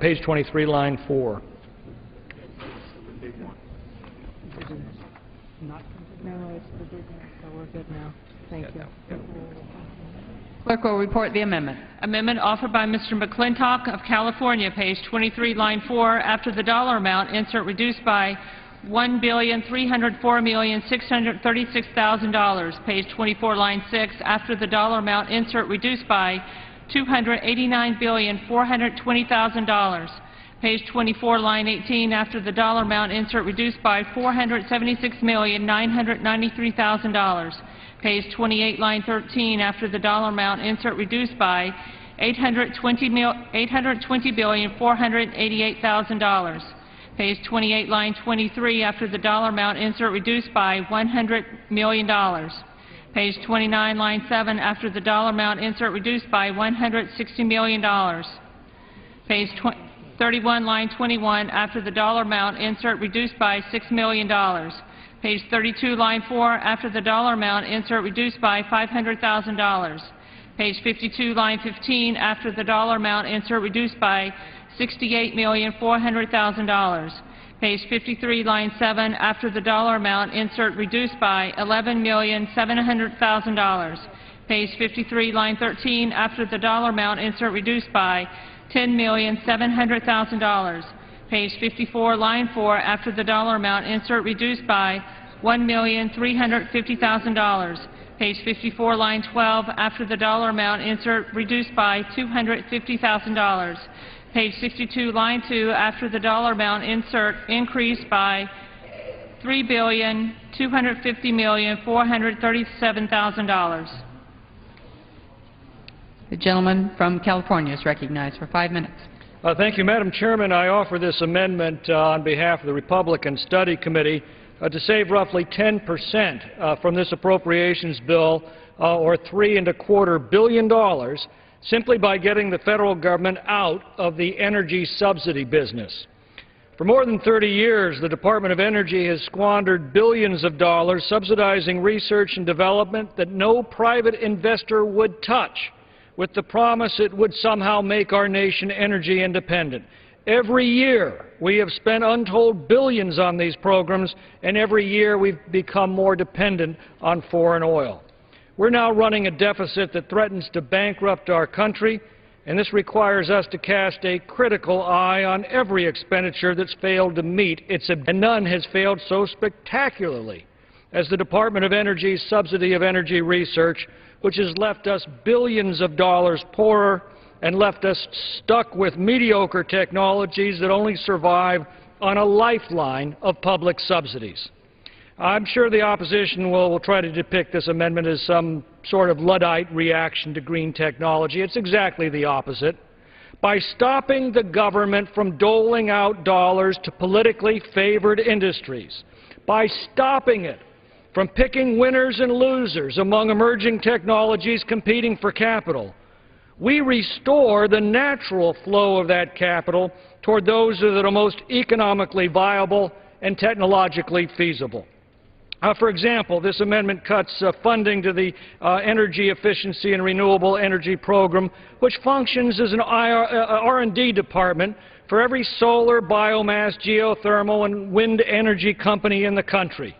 page 23, line 4. No, it's the big one, so we're good now. Thank you. Clerk will report the amendment. Amendment offered by Mr. McClintock of California, page 23, line 4. After the dollar amount, insert reduced by $1,304,636,000. Page 24, line 6. After the dollar amount, insert reduced by $289,420,000. Page 24, line 18. After the dollar amount, insert reduced by $476,993,000. Page 28, line 13. After the dollar amount, insert reduced by $820,488,000. Page 28, line 23, after the dollar amount, insert reduced by $100 million. Page 29, line 7, after the dollar amount, insert reduced by $160 million. Page 31, line 21, after the dollar amount, insert reduced by $6 million. Page 32, line 4, after the dollar amount, insert reduced by $500,000. Page 52, line 15, after the dollar amount, insert reduced by $68,400,000. Page 53, line 7, after the dollar amount, insert reduced by $11,700,000. Page 53, line 13, after the dollar amount, insert reduced by $10,700,000. Page 54, line 4, after the dollar amount, insert reduced by $1,350,000. Page 54, line 12, after the dollar amount, insert reduced by $250,000. Page 62, line 2, after the dollar amount, insert increased by $3,250,437,000. The gentleman from California is recognized for 5 minutes. Thank you, Madam Chairman. I offer this amendment on behalf of the Republican Study Committee to save roughly 10% from this appropriations bill, or $3.25 billion, simply by getting the federal government out of the energy subsidy business. For more than 30 years, the Department of Energy has squandered billions of dollars subsidizing research and development that no private investor would touch, with the promise it would somehow make our nation energy independent. Every year, we have spent untold billions on these programs, and every year we've become more dependent on foreign oil. We're now running a deficit that threatens to bankrupt our country, and this requires us to cast a critical eye on every expenditure that's failed to meet its objectives. And none has failed so spectacularly as the Department of Energy's subsidy of energy research, which has left us billions of dollars poorer and left us stuck with mediocre technologies that only survive on a lifeline of public subsidies. I'm sure the opposition will try to depict this amendment as some sort of Luddite reaction to green technology. It's exactly the opposite. By stopping the government from doling out dollars to politically favored industries, by stopping it from picking winners and losers among emerging technologies competing for capital, we restore the natural flow of that capital toward those that are most economically viable and technologically feasible. For example, this amendment cuts funding to the Energy Efficiency and Renewable Energy Program, which functions as an R&D department for every solar, biomass, geothermal, and wind energy company in the country.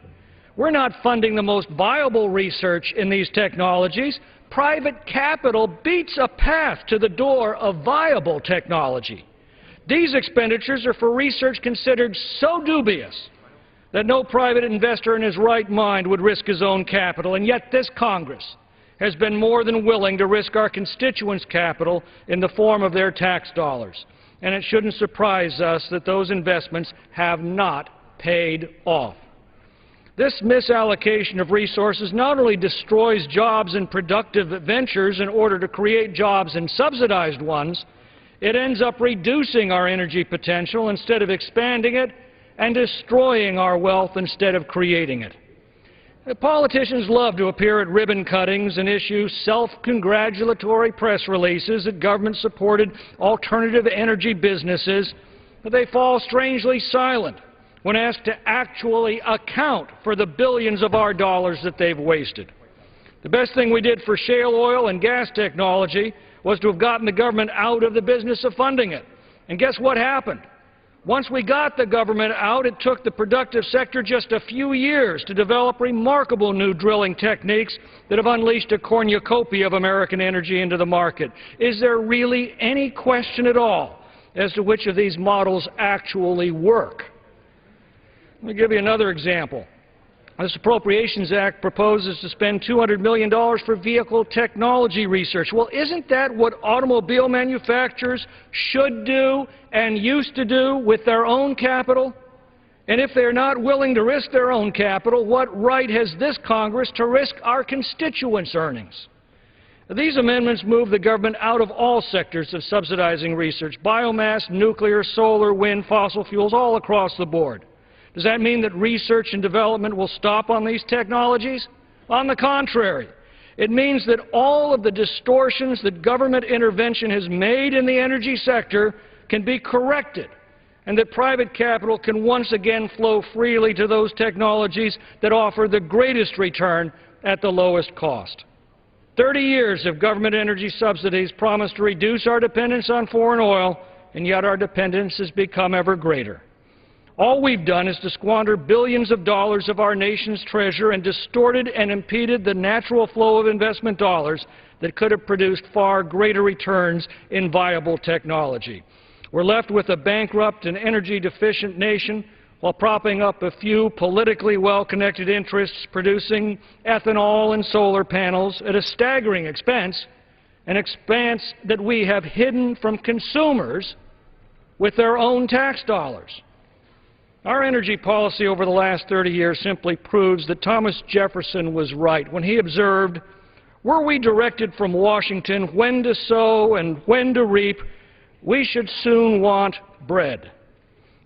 We're not funding the most viable research in these technologies. Private capital beats a path to the door of viable technology. These expenditures are for research considered so dubious that no private investor in his right mind would risk his own capital, and yet this Congress has been more than willing to risk our constituents' capital in the form of their tax dollars. And it shouldn't surprise us that those investments have not paid off. This misallocation of resources not only destroys jobs in productive ventures in order to create jobs in subsidized ones, it ends up reducing our energy potential instead of expanding it, and destroying our wealth instead of creating it. Politicians love to appear at ribbon cuttings and issue self-congratulatory press releases at government-supported alternative energy businesses, but they fall strangely silent when asked to actually account for the billions of our dollars that they've wasted. The best thing we did for shale oil and gas technology was to have gotten the government out of the business of funding it. And guess what happened? Once we got the government out, it took the productive sector just a few years to develop remarkable new drilling techniques that have unleashed a cornucopia of American energy into the market. Is there really any question at all as to which of these models actually work? Let me give you another example. This Appropriations Act proposes to spend $200 million for vehicle technology research. Well, isn't that what automobile manufacturers should do and used to do with their own capital? And if they're not willing to risk their own capital, what right has this Congress to risk our constituents' earnings? These amendments move the government out of all sectors of subsidizing research: biomass, nuclear, solar, wind, fossil fuels, all across the board. Does that mean that research and development will stop on these technologies? On the contrary, it means that all of the distortions that government intervention has made in the energy sector can be corrected, and that private capital can once again flow freely to those technologies that offer the greatest return at the lowest cost. 30 years of government energy subsidies promised to reduce our dependence on foreign oil, and yet our dependence has become ever greater. All we've done is to squander billions of dollars of our nation's treasure and distorted and impeded the natural flow of investment dollars that could have produced far greater returns in viable technology. We're left with a bankrupt and energy-deficient nation while propping up a few politically well-connected interests producing ethanol and solar panels at a staggering expense, an expense that we have hidden from consumers with their own tax dollars. Our energy policy over the last 30 years simply proves that Thomas Jefferson was right when he observed, "Were we directed from Washington when to sow and when to reap, we should soon want bread."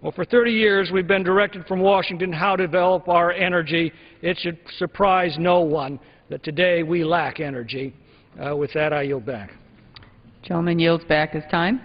Well, for 30 years we've been directed from Washington how to develop our energy. It should surprise no one that today we lack energy. With that, I yield back. Gentleman yields back his time.